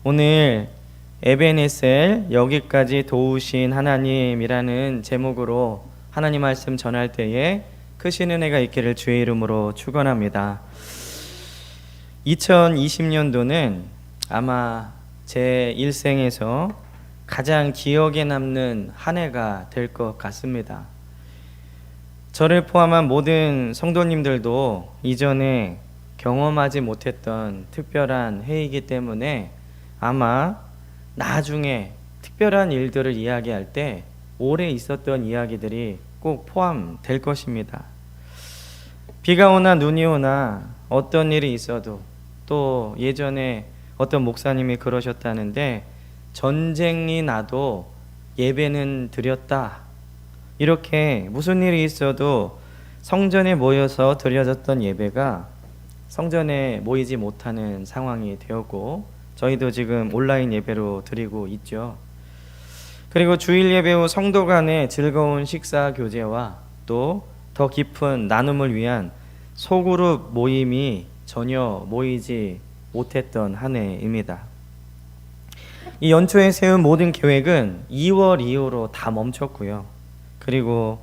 오늘 에베네셀 여기까지 도우신 하나님이라는 제목으로 하나님 말씀 전할 때에 크신 은혜가 있기를 주의 이름으로 축원합니다. 2020년도는 아마 제 일생에서 가장 기억에 남는 한 해가 될 것 같습니다. 저를 포함한 모든 성도님들도 이전에 경험하지 못했던 특별한 해이기 때문에 아마 나중에 특별한 일들을 이야기할 때 올해 있었던 이야기들이 꼭 포함될 것입니다. 비가 오나 눈이 오나 어떤 일이 있어도, 또 예전에 어떤 목사님이 그러셨다는데, 전쟁이 나도 예배는 드렸다. 이렇게 무슨 일이 있어도 성전에 모여서 드려졌던 예배가 성전에 모이지 못하는 상황이 되었고, 저희도 지금 온라인 예배로 드리고 있죠. 그리고 주일 예배 후 성도 간의 즐거운 식사 교제와 또 더 깊은 나눔을 위한 소그룹 모임이 전혀 모이지 못했던 한 해입니다. 이 연초에 세운 모든 계획은 2월 이후로 다 멈췄고요. 그리고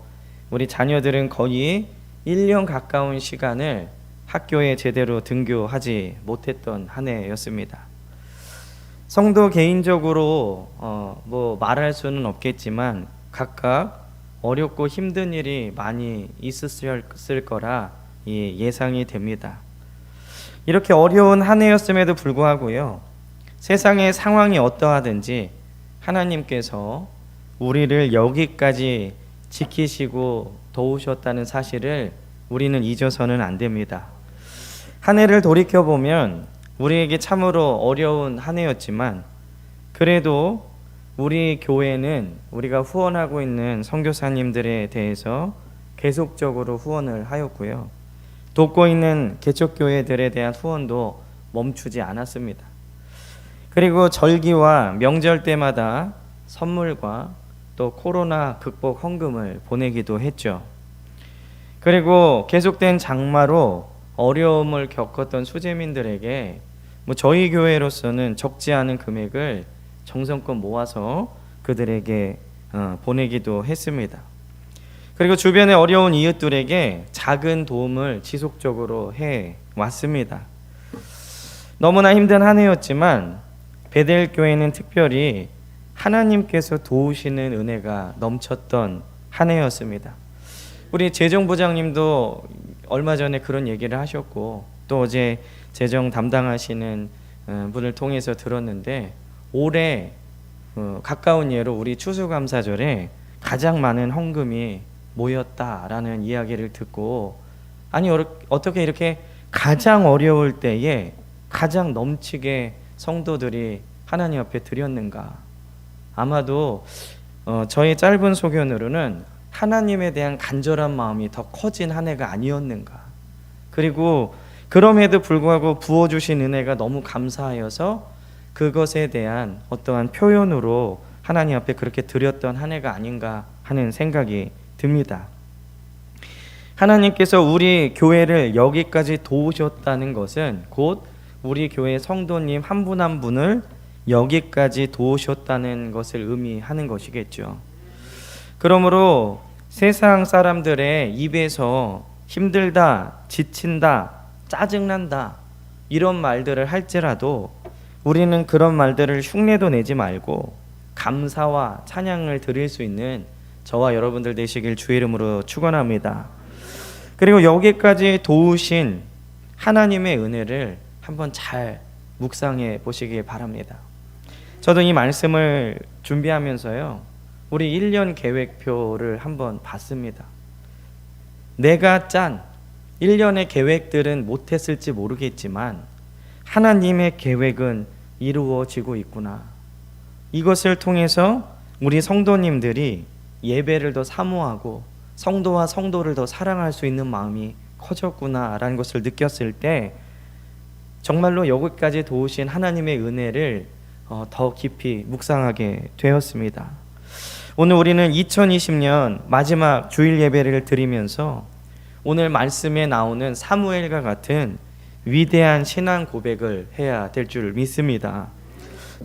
우리 자녀들은 거의 1년 가까운 시간을 학교에 제대로 등교하지 못했던 한 해였습니다. 성도 개인적으로 말할 수는 없겠지만 각각 어렵고 힘든 일이 많이 있었을 거라 예상이 됩니다. 이렇게 어려운 한 해였음에도 불구하고요, 세상의 상황이 어떠하든지 하나님께서 우리를 여기까지 지키시고 도우셨다는 사실을 우리는 잊어서는 안 됩니다. 한 해를 돌이켜보면 우리에게 참으로 어려운 한 해였지만, 그래도 우리 교회는 우리가 후원하고 있는 선교사님들에 대해서 계속적으로 후원을 하였고요, 돕고 있는 개척교회들에 대한 후원도 멈추지 않았습니다. 그리고 절기와 명절 때마다 선물과 또 코로나 극복 헌금을 보내기도 했죠. 그리고 계속된 장마로 어려움을 겪었던 수재민들에게 저희 교회로서는 적지 않은 금액을 정성껏 모아서 그들에게 보내기도 했습니다. 그리고 주변의 어려운 이웃들에게 작은 도움을 지속적으로 해 왔습니다. 너무나 힘든 한 해였지만 베델 교회는 특별히 하나님께서 도우시는 은혜가 넘쳤던 한 해였습니다. 우리 재정부장님도 얼마 전에 그런 얘기를 하셨고, 또 어제 재정 담당하시는 분을 통해서 들었는데, 올해 가까운 예로 우리 추수감사절에 가장 많은 헌금이 모였다라는 이야기를 듣고, 아니 어떻게 이렇게 가장 어려울 때에 가장 넘치게 성도들이 하나님 앞에 드렸는가. 아마도 저의 짧은 소견으로는 하나님에 대한 간절한 마음이 더 커진 한 해가 아니었는가. 그리고 그럼에도 불구하고 부어주신 은혜가 너무 감사하여서 그것에 대한 어떠한 표현으로 하나님 앞에 그렇게 드렸던 한 해가 아닌가 하는 생각이 듭니다. 하나님께서 우리 교회를 여기까지 도우셨다는 것은 곧 우리 교회 성도님 한 분 한 분을 여기까지 도우셨다는 것을 의미하는 것이겠죠. 그러므로 세상 사람들의 입에서 힘들다, 지친다, 짜증난다 이런 말들을 할지라도 우리는 그런 말들을 흉내도 내지 말고 감사와 찬양을 드릴 수 있는 저와 여러분들 되시길 주의 이름으로 축원합니다. 그리고 여기까지 도우신 하나님의 은혜를 한번 잘 묵상해 보시기 바랍니다. 저도 이 말씀을 준비하면서요, 우리 1년 계획표를 한번 봤습니다. 내가 짠 1년의 계획들은 못했을지 모르겠지만 하나님의 계획은 이루어지고 있구나. 이것을 통해서 우리 성도님들이 예배를 더 사모하고 성도와 성도를 더 사랑할 수 있는 마음이 커졌구나라는 것을 느꼈을 때 정말로 여기까지 도우신 하나님의 은혜를 더 깊이 묵상하게 되었습니다. 오늘 우리는 2020년 마지막 주일 예배를 드리면서 오늘 말씀에 나오는 사무엘과 같은 위대한 신앙 고백을 해야 될 줄 믿습니다.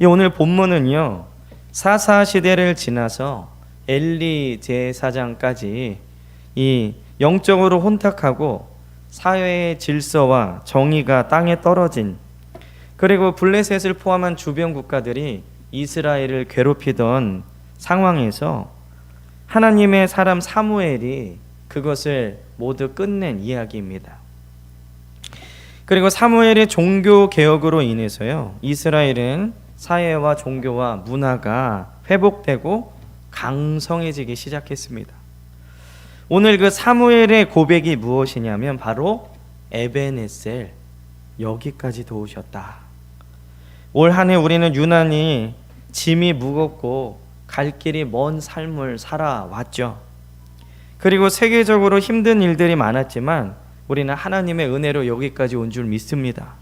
이 오늘 본문은요, 사사 시대를 지나서 엘리 제사장까지 이 영적으로 혼탁하고 사회의 질서와 정의가 땅에 떨어진, 그리고 블레셋을 포함한 주변 국가들이 이스라엘을 괴롭히던 상황에서 하나님의 사람 사무엘이 그것을 모두 끝낸 이야기입니다. 그리고 사무엘의 종교 개혁으로 인해서요, 이스라엘은 사회와 종교와 문화가 회복되고 강성해지기 시작했습니다. 오늘 그 사무엘의 고백이 무엇이냐면 바로 에벤에셀, 여기까지 도우셨다. 올 한 해 우리는 유난히 짐이 무겁고 갈 길이 먼 삶을 살아왔죠. 그리고 세계적으로 힘든 일들이 많았지만 우리는 하나님의 은혜로 여기까지 온 줄 믿습니다.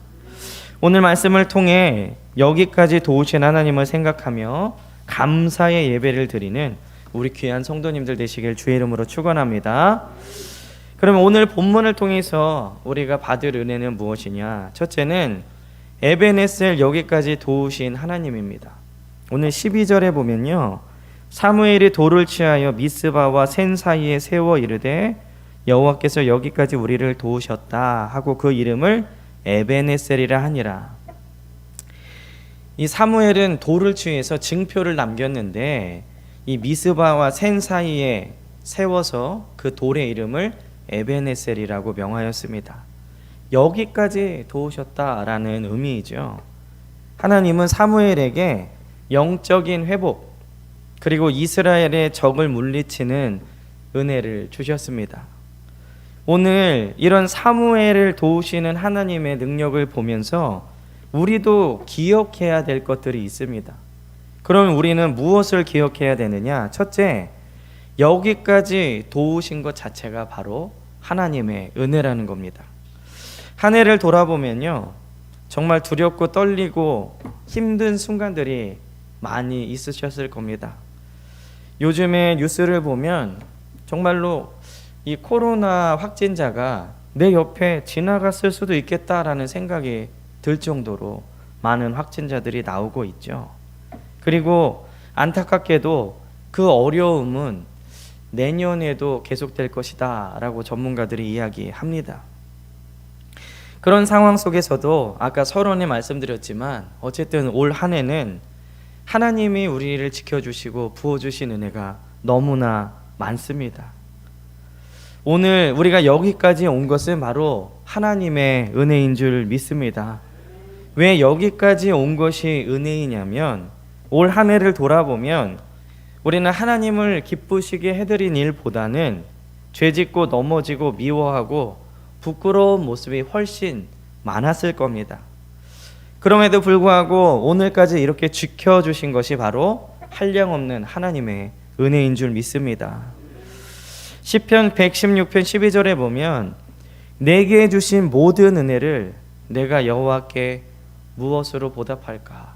오늘 말씀을 통해 여기까지 도우신 하나님을 생각하며 감사의 예배를 드리는 우리 귀한 성도님들 되시길 주의 이름으로 축원합니다. 그러면 오늘 본문을 통해서 우리가 받을 은혜는 무엇이냐? 첫째는 에벤에셀, 여기까지 도우신 하나님입니다. 오늘 12절에 보면요, 사무엘이 돌을 취하여 미스바와 센 사이에 세워 이르되 여호와께서 여기까지 우리를 도우셨다 하고 그 이름을 에벤에셀이라 하니라. 이 사무엘은 돌을 취해서 증표를 남겼는데 이 미스바와 센 사이에 세워서 그 돌의 이름을 에벤에셀이라고 명하였습니다. 여기까지 도우셨다라는 의미이죠. 하나님은 사무엘에게 영적인 회복, 그리고 이스라엘의 적을 물리치는 은혜를 주셨습니다. 오늘 이런 사무엘을 도우시는 하나님의 능력을 보면서 우리도 기억해야 될 것들이 있습니다. 그럼 우리는 무엇을 기억해야 되느냐? 첫째, 여기까지 도우신 것 자체가 바로 하나님의 은혜라는 겁니다. 한 해를 돌아보면요, 정말 두렵고 떨리고 힘든 순간들이 많이 있으셨을 겁니다. 요즘에 뉴스를 보면 정말로 이 코로나 확진자가 내 옆에 지나갔을 수도 있겠다라는 생각이 들 정도로 많은 확진자들이 나오고 있죠. 그리고 안타깝게도 그 어려움은 내년에도 계속될 것이다 라고 전문가들이 이야기합니다. 그런 상황 속에서도 아까 서론에 말씀드렸지만 어쨌든 올 한 해는 하나님이 우리를 지켜주시고 부어주신 은혜가 너무나 많습니다. 오늘 우리가 여기까지 온 것은 바로 하나님의 은혜인 줄 믿습니다. 왜 여기까지 온 것이 은혜이냐면 올 한 해를 돌아보면 우리는 하나님을 기쁘시게 해드린 일보다는 죄짓고 넘어지고 미워하고 부끄러운 모습이 훨씬 많았을 겁니다. 그럼에도 불구하고 오늘까지 이렇게 지켜주신 것이 바로 한량없는 하나님의 은혜인 줄 믿습니다. 시편 116편 12절에 보면 내게 주신 모든 은혜를 내가 여호와께 무엇으로 보답할까?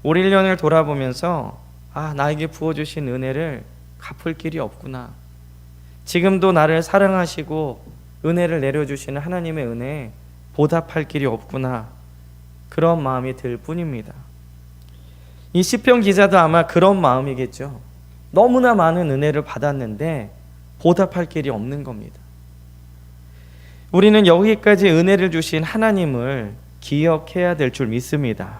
올 1년을 돌아보면서 나에게 부어주신 은혜를 갚을 길이 없구나. 지금도 나를 사랑하시고 은혜를 내려주시는 하나님의 은혜에 보답할 길이 없구나. 그런 마음이 들 뿐입니다. 이 시편 기자도 아마 그런 마음이겠죠. 너무나 많은 은혜를 받았는데 보답할 길이 없는 겁니다. 우리는 여기까지 은혜를 주신 하나님을 기억해야 될 줄 믿습니다.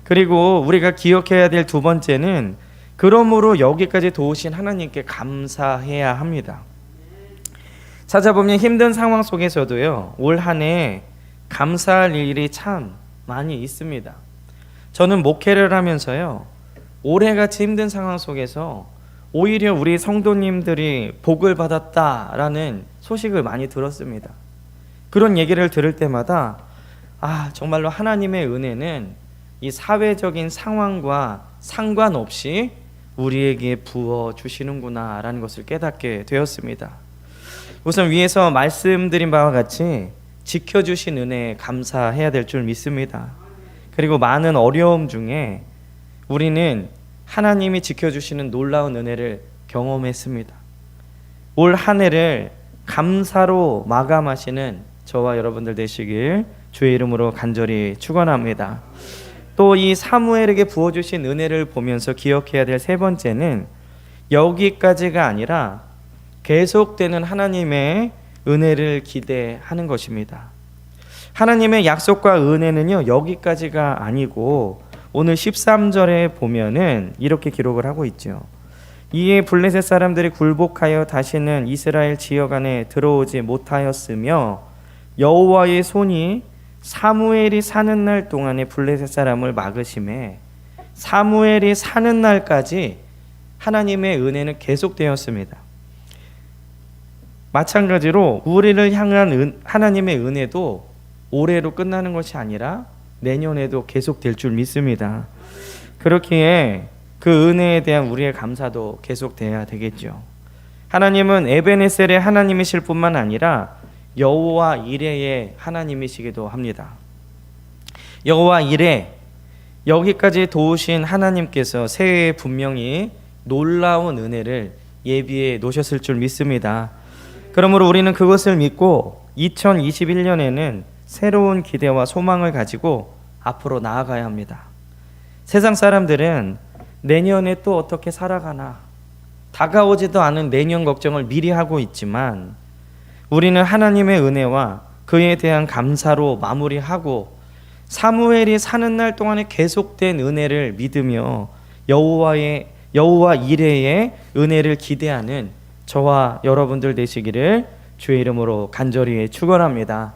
그리고 우리가 기억해야 될 두 번째는 그러므로 여기까지 도우신 하나님께 감사해야 합니다. 찾아보면 힘든 상황 속에서도요, 올 한 해 감사할 일이 참 많이 있습니다. 저는 목회를 하면서요, 올해같이 힘든 상황 속에서 오히려 우리 성도님들이 복을 받았다라는 소식을 많이 들었습니다. 그런 얘기를 들을 때마다 정말로 하나님의 은혜는 이 사회적인 상황과 상관없이 우리에게 부어주시는구나 라는 것을 깨닫게 되었습니다. 우선 위에서 말씀드린 바와 같이 지켜주신 은혜에 감사해야 될 줄 믿습니다. 그리고 많은 어려움 중에 우리는 하나님이 지켜주시는 놀라운 은혜를 경험했습니다. 올 한 해를 감사로 마감하시는 저와 여러분들 되시길 주의 이름으로 간절히 축원합니다. 또 이 사무엘에게 부어주신 은혜를 보면서 기억해야 될 세 번째는 여기까지가 아니라 계속되는 하나님의 은혜를 기대하는 것입니다. 하나님의 약속과 은혜는요, 여기까지가 아니고 오늘 13절에 보면은 이렇게 기록을 하고 있죠. 이에 블레셋 사람들이 굴복하여 다시는 이스라엘 지역 안에 들어오지 못하였으며 여호와의 손이 사무엘이 사는 날 동안에 블레셋 사람을 막으심에 사무엘이 사는 날까지 하나님의 은혜는 계속되었습니다. 마찬가지로 우리를 향한 하나님의 은혜도 올해로 끝나는 것이 아니라 내년에도 계속될 줄 믿습니다. 그렇기에 그 은혜에 대한 우리의 감사도 계속돼야 되겠죠. 하나님은 에베네셀의 하나님이실 뿐만 아니라 여호와 이레의 하나님이시기도 합니다. 여호와 이레, 여기까지 도우신 하나님께서 새해에 분명히 놀라운 은혜를 예비해 놓으셨을 줄 믿습니다. 그러므로 우리는 그것을 믿고 2021년에는 새로운 기대와 소망을 가지고 앞으로 나아가야 합니다. 세상 사람들은 내년에 또 어떻게 살아가나, 다가오지도 않은 내년 걱정을 미리 하고 있지만 우리는 하나님의 은혜와 그에 대한 감사로 마무리하고 사무엘이 사는 날 동안에 계속된 은혜를 믿으며 여호와 이레의 은혜를 기대하는 저와 여러분들 되시기를 주의 이름으로 간절히 축원합니다.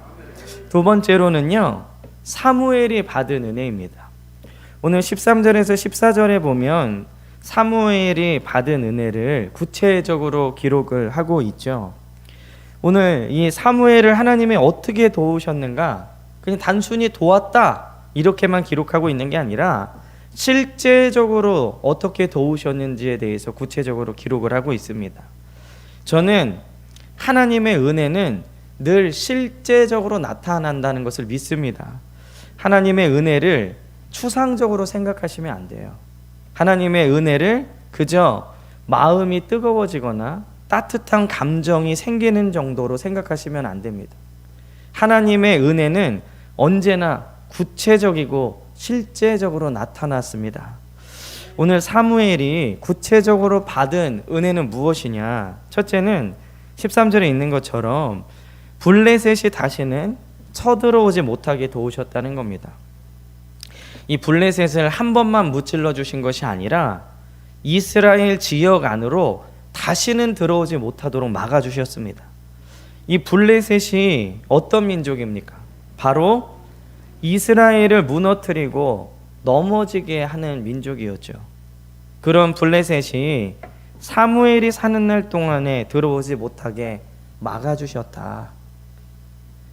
두 번째로는요, 사무엘이 받은 은혜입니다. 오늘 13절에서 14절에 보면 사무엘이 받은 은혜를 구체적으로 기록을 하고 있죠. 오늘 이 사무엘을 하나님이 어떻게 도우셨는가, 그냥 단순히 도왔다 이렇게만 기록하고 있는 게 아니라 실제적으로 어떻게 도우셨는지에 대해서 구체적으로 기록을 하고 있습니다. 저는 하나님의 은혜는 늘 실제적으로 나타난다는 것을 믿습니다. 하나님의 은혜를 추상적으로 생각하시면 안 돼요. 하나님의 은혜를 그저 마음이 뜨거워지거나 따뜻한 감정이 생기는 정도로 생각하시면 안 됩니다. 하나님의 은혜는 언제나 구체적이고 실제적으로 나타났습니다. 오늘 사무엘이 구체적으로 받은 은혜는 무엇이냐? 첫째는 13절에 있는 것처럼 블레셋이 다시는 쳐들어오지 못하게 도우셨다는 겁니다. 이 블레셋을 한 번만 무찔러 주신 것이 아니라 이스라엘 지역 안으로 다시는 들어오지 못하도록 막아주셨습니다. 이 블레셋이 어떤 민족입니까? 바로 이스라엘을 무너뜨리고 넘어지게 하는 민족이었죠. 그런 블레셋이 사무엘이 사는 날 동안에 들어오지 못하게 막아주셨다.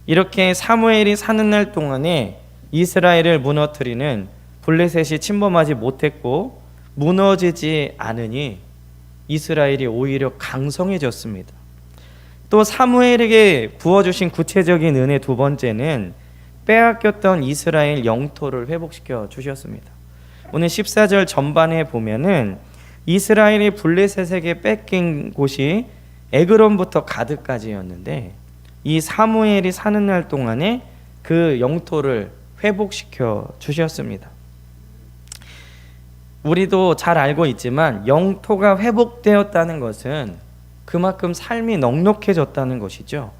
이렇게 사무엘이 사는 날 동안에 이스라엘을 무너뜨리는 블레셋이 침범하지 못했고 무너지지 않으니 이스라엘이 오히려 강성해졌습니다. 또 사무엘에게 부어주신 구체적인 은혜 두 번째는 빼앗겼던 이스라엘 영토를 회복시켜 주셨습니다. 오늘 14절 전반에 보면은 이스라엘이 블레셋에게 뺏긴 곳이 에그론부터 가드까지였는데 이 사무엘이 사는 날 동안에 그 영토를 회복시켜 주셨습니다. 우리도 잘 알고 있지만 영토가 회복되었다는 것은 그만큼 삶이 넉넉해졌다는 것이죠.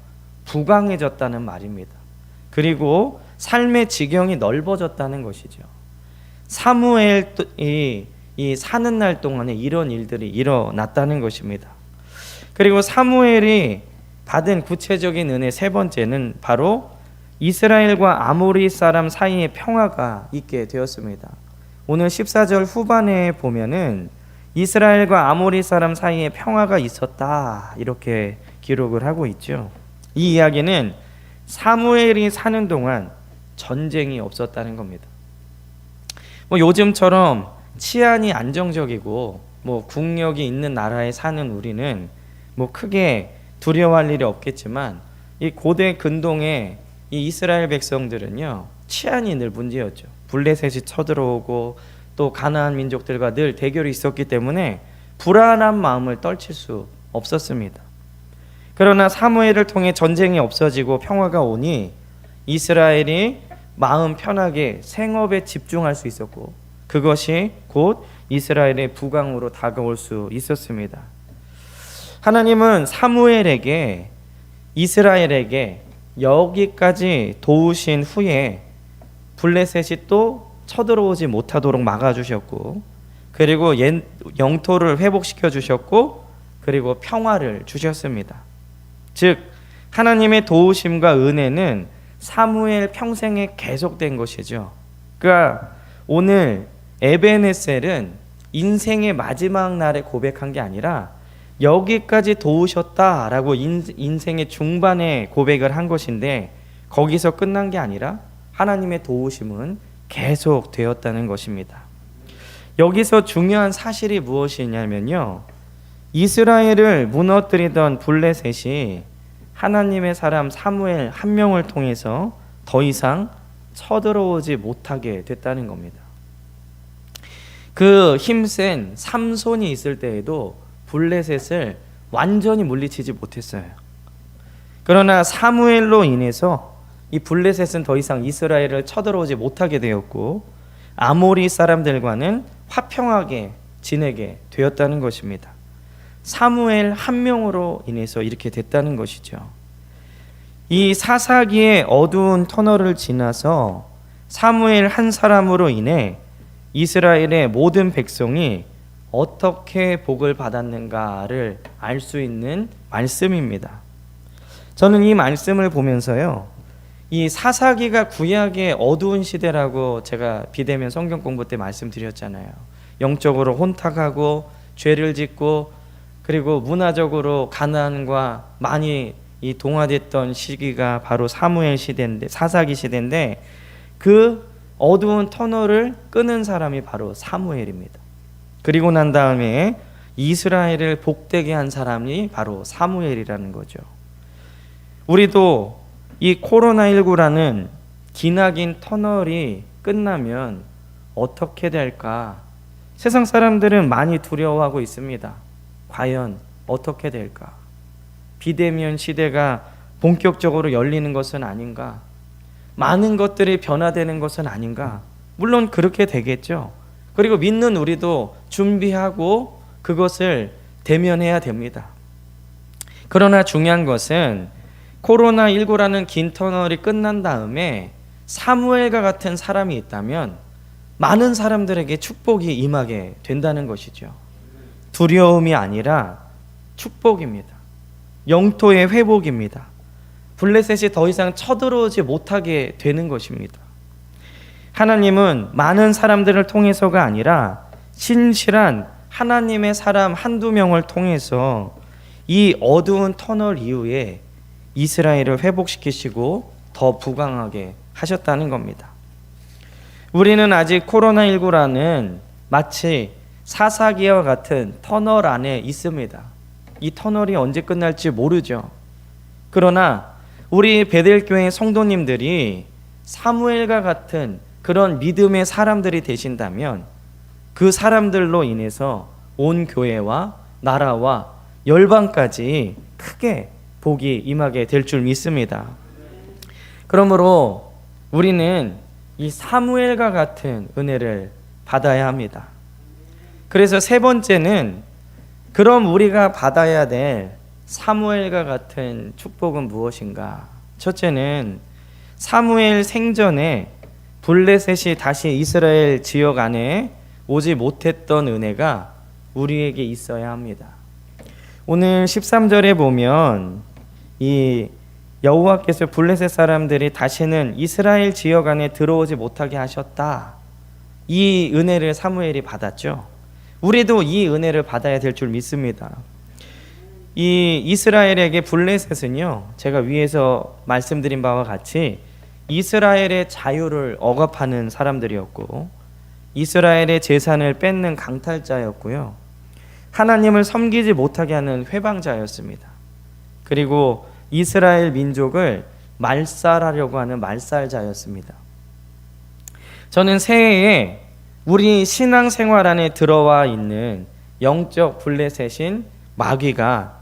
부강해졌다는 말입니다. 그리고 삶의 지경이 넓어졌다는 것이죠. 사무엘이 이 사는 날 동안에 이런 일들이 일어났다는 것입니다. 그리고 사무엘이 받은 구체적인 은혜 세 번째는 바로 이스라엘과 아모리 사람 사이에 평화가 있게 되었습니다. 오늘 14절 후반에 보면은 이스라엘과 아모리 사람 사이에 평화가 있었다 이렇게 기록을 하고 있죠. 이 이야기는 사무엘이 사는 동안 전쟁이 없었다는 겁니다. 요즘처럼 치안이 안정적이고 국력이 있는 나라에 사는 우리는 크게 두려워할 일이 없겠지만 이 고대 근동의 이 이스라엘 백성들은요 치안이 늘 문제였죠. 블레셋이 쳐들어오고 또 가나안 민족들과 늘 대결이 있었기 때문에 불안한 마음을 떨칠 수 없었습니다. 그러나 사무엘을 통해 전쟁이 없어지고 평화가 오니 이스라엘이 마음 편하게 생업에 집중할 수 있었고, 그것이 곧 이스라엘의 부강으로 다가올 수 있었습니다. 하나님은 사무엘에게, 이스라엘에게 여기까지 도우신 후에 블레셋이 또 쳐들어오지 못하도록 막아주셨고, 그리고 영토를 회복시켜 주셨고, 그리고 평화를 주셨습니다. 즉 하나님의 도우심과 은혜는 사무엘 평생에 계속된 것이죠. 그러니까 오늘 에베네셀은 인생의 마지막 날에 고백한 게 아니라 여기까지 도우셨다라고 인생의 중반에 고백을 한 것인데, 거기서 끝난 게 아니라 하나님의 도우심은 계속 되었다는 것입니다. 여기서 중요한 사실이 무엇이냐면요, 이스라엘을 무너뜨리던 블레셋이 하나님의 사람 사무엘 한 명을 통해서 더 이상 쳐들어오지 못하게 됐다는 겁니다. 그 힘센 삼손이 있을 때에도 블레셋을 완전히 물리치지 못했어요. 그러나 사무엘로 인해서 이 블레셋은 더 이상 이스라엘을 쳐들어오지 못하게 되었고, 아모리 사람들과는 화평하게 지내게 되었다는 것입니다. 사무엘 한 명으로 인해서 이렇게 됐다는 것이죠. 이 사사기의 어두운 터널을 지나서 사무엘 한 사람으로 인해 이스라엘의 모든 백성이 어떻게 복을 받았는가를 알 수 있는 말씀입니다. 저는 이 말씀을 보면서요, 이 사사기가 구약의 어두운 시대라고 제가 비대면 성경 공부 때 말씀드렸잖아요. 영적으로 혼탁하고 죄를 짓고, 그리고 문화적으로 가나안과 많이 이 동화됐던 시기가 바로 사무엘 시대인데, 사사기 시대인데, 그 어두운 터널을 끄는 사람이 바로 사무엘입니다. 그리고 난 다음에 이스라엘을 복되게 한 사람이 바로 사무엘이라는 거죠. 우리도 이 코로나19라는 기나긴 터널이 끝나면 어떻게 될까? 세상 사람들은 많이 두려워하고 있습니다. 과연 어떻게 될까? 비대면 시대가 본격적으로 열리는 것은 아닌가? 많은 것들이 변화되는 것은 아닌가? 물론 그렇게 되겠죠. 그리고 믿는 우리도 준비하고 그것을 대면해야 됩니다. 그러나 중요한 것은 코로나19라는 긴 터널이 끝난 다음에 사무엘과 같은 사람이 있다면 많은 사람들에게 축복이 임하게 된다는 것이죠. 두려움이 아니라 축복입니다. 영토의 회복입니다. 블레셋이 더 이상 쳐들어오지 못하게 되는 것입니다. 하나님은 많은 사람들을 통해서가 아니라 신실한 하나님의 사람 한두 명을 통해서 이 어두운 터널 이후에 이스라엘을 회복시키시고 더 부강하게 하셨다는 겁니다. 우리는 아직 코로나19라는 마치 사사기와 같은 터널 안에 있습니다. 이 터널이 언제 끝날지 모르죠. 그러나 우리 베델교회 성도님들이 사무엘과 같은 그런 믿음의 사람들이 되신다면 그 사람들로 인해서 온 교회와 나라와 열방까지 크게 복이 임하게 될 줄 믿습니다. 그러므로 우리는 이 사무엘과 같은 은혜를 받아야 합니다. 그래서 세 번째는, 그럼 우리가 받아야 될 사무엘과 같은 축복은 무엇인가? 첫째는 사무엘 생전에 블레셋이 다시 이스라엘 지역 안에 오지 못했던 은혜가 우리에게 있어야 합니다. 오늘 13절에 보면 이 여호와께서 블레셋 사람들이 다시는 이스라엘 지역 안에 들어오지 못하게 하셨다. 이 은혜를 사무엘이 받았죠. 우리도 이 은혜를 받아야 될 줄 믿습니다. 이 이스라엘에게 블레셋은요, 제가 위에서 말씀드린 바와 같이 이스라엘의 자유를 억압하는 사람들이었고, 이스라엘의 재산을 뺏는 강탈자였고요, 하나님을 섬기지 못하게 하는 회방자였습니다. 그리고 이스라엘 민족을 말살하려고 하는 말살자였습니다. 저는 새해에 우리 신앙생활 안에 들어와 있는 영적 블레셋인 마귀가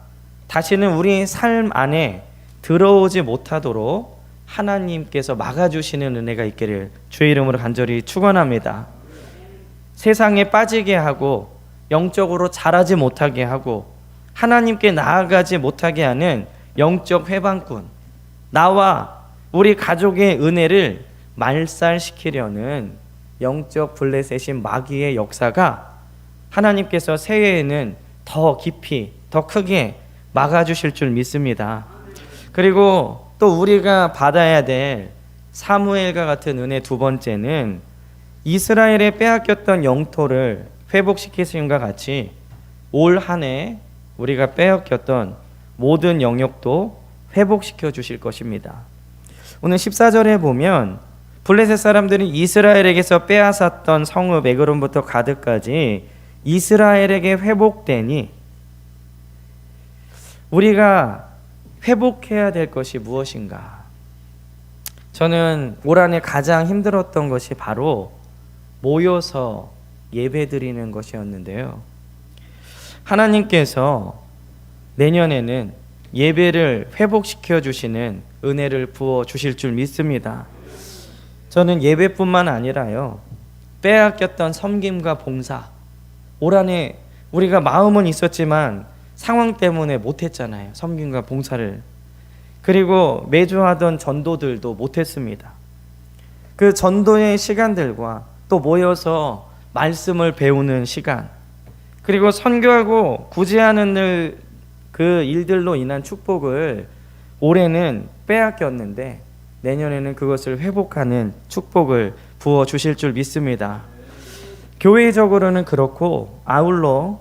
다시는 우리 삶 안에 들어오지 못하도록 하나님께서 막아주시는 은혜가 있기를 주의 이름으로 간절히 축원합니다. 세상에 빠지게 하고 영적으로 자라지 못하게 하고 하나님께 나아가지 못하게 하는 영적 회방꾼, 나와 우리 가족의 은혜를 말살시키려는 영적 블레셋인 마귀의 역사가 하나님께서 새해에는 더 깊이 더 크게 막아주실 줄 믿습니다. 그리고 또 우리가 받아야 될 사무엘과 같은 은혜 두 번째는 이스라엘에 빼앗겼던 영토를 회복시키심과 같이 올 한 해 우리가 빼앗겼던 모든 영역도 회복시켜 주실 것입니다. 오늘 14절에 보면 블레셋 사람들이 이스라엘에게서 빼앗았던 성읍 에그론부터 가드까지 이스라엘에게 회복되니 우리가 회복해야 될 것이 무엇인가? 저는 올 한해 가장 힘들었던 것이 바로 모여서 예배드리는 것이었는데요. 하나님께서 내년에는 예배를 회복시켜 주시는 은혜를 부어 주실 줄 믿습니다. 저는 예배뿐만 아니라요, 빼앗겼던 섬김과 봉사, 올 한해 우리가 마음은 있었지만 상황 때문에 못했잖아요. 섬김과 봉사를. 그리고 매주 하던 전도들도 못했습니다. 그 전도의 시간들과 또 모여서 말씀을 배우는 시간, 그리고 선교하고 구제하는 그 일들로 인한 축복을 올해는 빼앗겼는데 내년에는 그것을 회복하는 축복을 부어 주실 줄 믿습니다. 교회적으로는 그렇고 아울러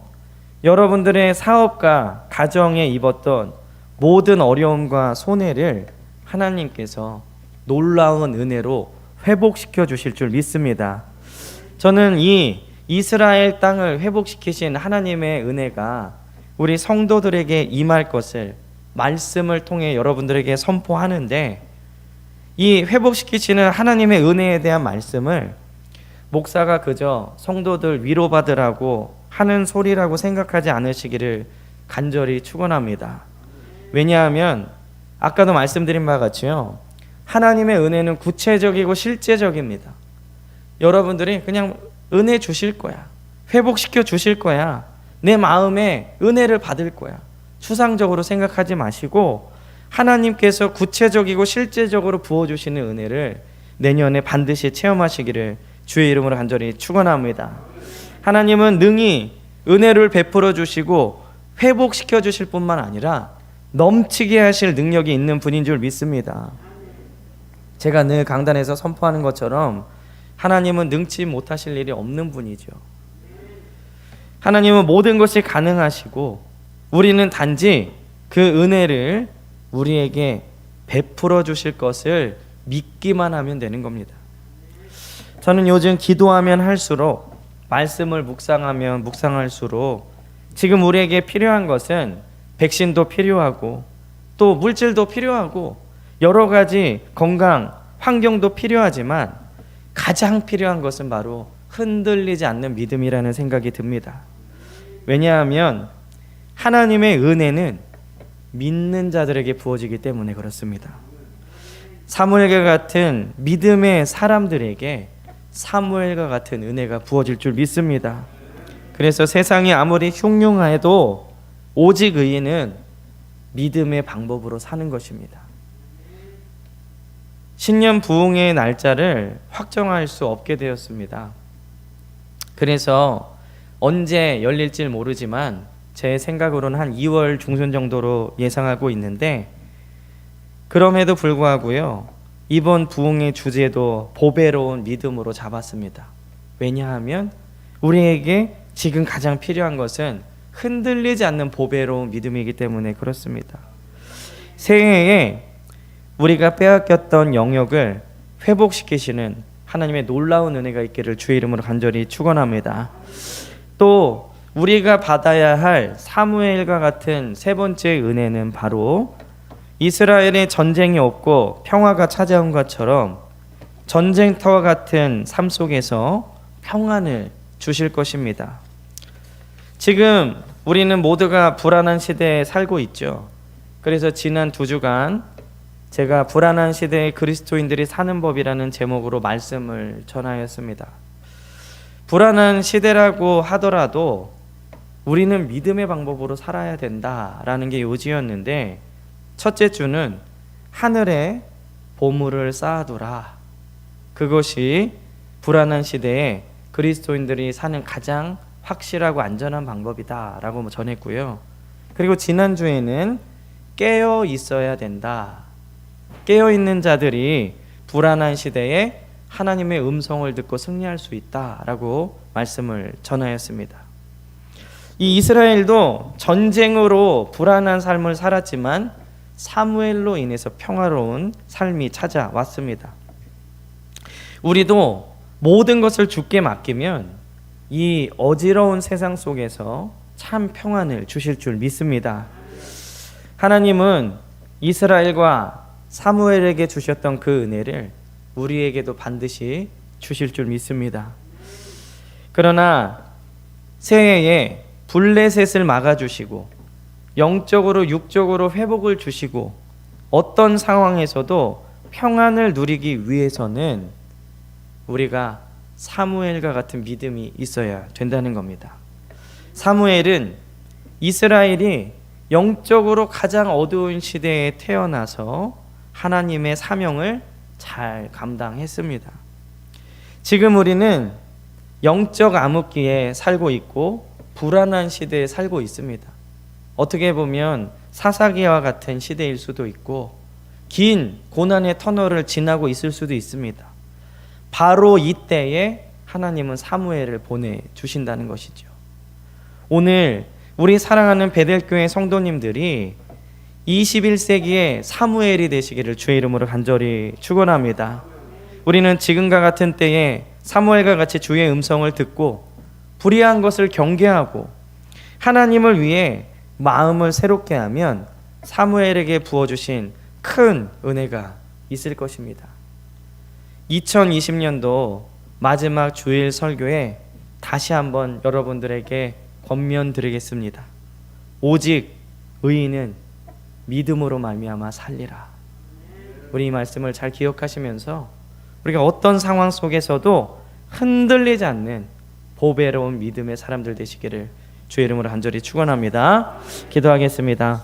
여러분들의 사업과 가정에 입었던 모든 어려움과 손해를 하나님께서 놀라운 은혜로 회복시켜 주실 줄 믿습니다. 저는 이 이스라엘 땅을 회복시키신 하나님의 은혜가 우리 성도들에게 임할 것을 말씀을 통해 여러분들에게 선포하는데, 이 회복시키시는 하나님의 은혜에 대한 말씀을 목사가 그저 성도들 위로받으라고 하는 소리라고 생각하지 않으시기를 간절히 축원합니다. 왜냐하면 아까도 말씀드린 바와 같이요, 하나님의 은혜는 구체적이고 실제적입니다. 여러분들이 그냥 은혜 주실 거야, 회복시켜 주실 거야, 내 마음에 은혜를 받을 거야, 추상적으로 생각하지 마시고 하나님께서 구체적이고 실제적으로 부어주시는 은혜를 내년에 반드시 체험하시기를 주의 이름으로 간절히 축원합니다. 하나님은 능히 은혜를 베풀어 주시고 회복시켜 주실 뿐만 아니라 넘치게 하실 능력이 있는 분인 줄 믿습니다. 제가 늘 강단에서 선포하는 것처럼 하나님은 능치 못하실 일이 없는 분이죠. 하나님은 모든 것이 가능하시고 우리는 단지 그 은혜를 우리에게 베풀어 주실 것을 믿기만 하면 되는 겁니다. 저는 요즘 기도하면 할수록, 말씀을 묵상하면 묵상할수록 지금 우리에게 필요한 것은 백신도 필요하고 또 물질도 필요하고 여러 가지 건강, 환경도 필요하지만 가장 필요한 것은 바로 흔들리지 않는 믿음이라는 생각이 듭니다. 왜냐하면 하나님의 은혜는 믿는 자들에게 부어지기 때문에 그렇습니다. 사무엘과 같은 믿음의 사람들에게 사무엘과 같은 은혜가 부어질 줄 믿습니다. 그래서 세상이 아무리 흉흉해도 오직 의인은 믿음의 방법으로 사는 것입니다. 신년 부흥의 날짜를 확정할 수 없게 되었습니다. 그래서 언제 열릴지 모르지만 제 생각으로는 한 2월 중순 정도로 예상하고 있는데, 그럼에도 불구하고요, 이번 부흥의 주제도 보배로운 믿음으로 잡았습니다. 왜냐하면 우리에게 지금 가장 필요한 것은 흔들리지 않는 보배로운 믿음이기 때문에 그렇습니다. 새해에 우리가 빼앗겼던 영역을 회복시키시는 하나님의 놀라운 은혜가 있기를 주의 이름으로 간절히 축원합니다. 또 우리가 받아야 할 사무엘과 같은 세 번째 은혜는 바로 이스라엘의 전쟁이 없고 평화가 찾아온 것처럼 전쟁터와 같은 삶 속에서 평안을 주실 것입니다. 지금 우리는 모두가 불안한 시대에 살고 있죠. 그래서 지난 2주간 제가 불안한 시대에 그리스도인들이 사는 법이라는 제목으로 말씀을 전하였습니다. 불안한 시대라고 하더라도 우리는 믿음의 방법으로 살아야 된다라는 게 요지였는데, 첫째 주는 하늘에 보물을 쌓아두라. 그것이 불안한 시대에 그리스도인들이 사는 가장 확실하고 안전한 방법이다라고 전했고요. 그리고 지난주에는 깨어 있어야 된다. 깨어 있는 자들이 불안한 시대에 하나님의 음성을 듣고 승리할 수 있다라고 말씀을 전하였습니다. 이 이스라엘도 전쟁으로 불안한 삶을 살았지만 사무엘로 인해서 평화로운 삶이 찾아왔습니다. 우리도 모든 것을 주께 맡기면 이 어지러운 세상 속에서 참 평안을 주실 줄 믿습니다. 하나님은 이스라엘과 사무엘에게 주셨던 그 은혜를 우리에게도 반드시 주실 줄 믿습니다. 그러나 새해에 블레셋을 막아주시고 영적으로 육적으로 회복을 주시고 어떤 상황에서도 평안을 누리기 위해서는 우리가 사무엘과 같은 믿음이 있어야 된다는 겁니다. 사무엘은 이스라엘이 영적으로 가장 어두운 시대에 태어나서 하나님의 사명을 잘 감당했습니다. 지금 우리는 영적 암흑기에 살고 있고 불안한 시대에 살고 있습니다. 어떻게 보면 사사기와 같은 시대일 수도 있고 긴 고난의 터널을 지나고 있을 수도 있습니다. 바로 이때에 하나님은 사무엘을 보내주신다는 것이죠. 오늘 우리 사랑하는 베델교회 성도님들이 21세기의 사무엘이 되시기를 주의 이름으로 간절히 축원합니다. 우리는 지금과 같은 때에 사무엘과 같이 주의 음성을 듣고 불의한 것을 경계하고 하나님을 위해 마음을 새롭게 하면 사무엘에게 부어주신 큰 은혜가 있을 것입니다. 2020년도 마지막 주일 설교에 다시 한번 여러분들에게 권면드리겠습니다. 오직 의인은 믿음으로 말미암아 살리라. 우리 이 말씀을 잘 기억하시면서 우리가 어떤 상황 속에서도 흔들리지 않는 보배로운 믿음의 사람들 되시기를 주의 이름으로 간절히 축원합니다. 기도하겠습니다.